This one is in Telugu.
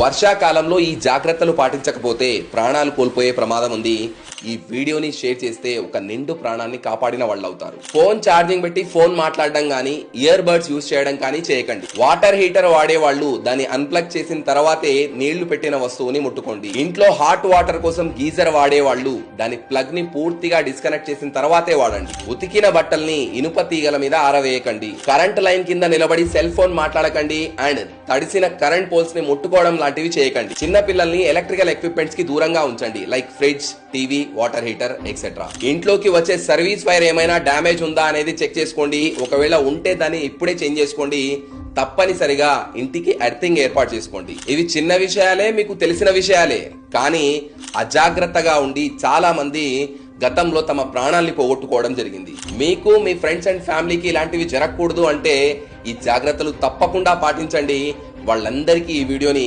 వర్షాకాలంలో ఈ జాగ్రత్తలు పాటించకపోతే ప్రాణాలు కోల్పోయే ప్రమాదం ఉంది. ఈ వీడియోని షేర్ చేస్తే ఒక నిండు ప్రాణాన్ని కాపాడిన వాళ్ళు అవుతారు. ఫోన్ ఛార్జింగ్ పెట్టి ఫోన్ మాట్లాడడం కానీ ఇయర్ బడ్స్ యూజ్ చేయడం కానీ చేయకండి. వాటర్ హీటర్ వాడే వాళ్ళు దాన్ని అన్ప్లగ్ చేసిన తర్వాతే నీళ్లు పెట్టిన వస్తువుని ముట్టుకోండి. ఇంట్లో హాట్ వాటర్ కోసం గీజర్ వాడే వాళ్ళు దాని ప్లగ్ ని పూర్తిగా డిస్కనెక్ట్ చేసిన తర్వాతే వాడండి. ఉతికిన బట్టల్ని ఇనుప తీగల మీద ఆరవేయకండి. కరెంట్ లైన్ కింద నిలబడి సెల్ ఫోన్ మాట్లాడకండి. అండ్ తడిసిన కరెంట్ పోల్స్ ని ముట్టుకోవడం లాంటివి చేయకండి. చిన్న పిల్లల్ని ఎలక్ట్రికల్ ఎక్విప్మెంట్స్ కి దూరంగా ఉంచండి. Like fridge, TV, water heater etcetera. ఇంట్లోకి వచ్చే సర్వీస్ వైర్ ఏమైనా డ్యామేజ్ ఉందా అనేది చెక్ చేసుకోండి. ఒకవేళ ఉంటే దాన్ని ఇప్పుడే చేంజ్ చేసుకోండి. తప్పనిసరిగా ఇంటికి ఎర్తింగ్ ఏర్పాటు చేసుకోండి. ఇవి చిన్న విషయాలే, మీకు తెలిసిన విషయాలే, కానీ అజాగ్రత్తగా ఉండి చాలా మంది గతంలో తమ ప్రాణాల్ని పోగొట్టుకోవడం జరిగింది. మీకు, మీ ఫ్రెండ్స్ అండ్ ఫ్యామిలీకి ఇలాంటివి జరగకూడదు అంటే ఈ జాగ్రత్తలు తప్పకుండా పాటించండి. వాళ్ళందరికీ ఈ వీడియోని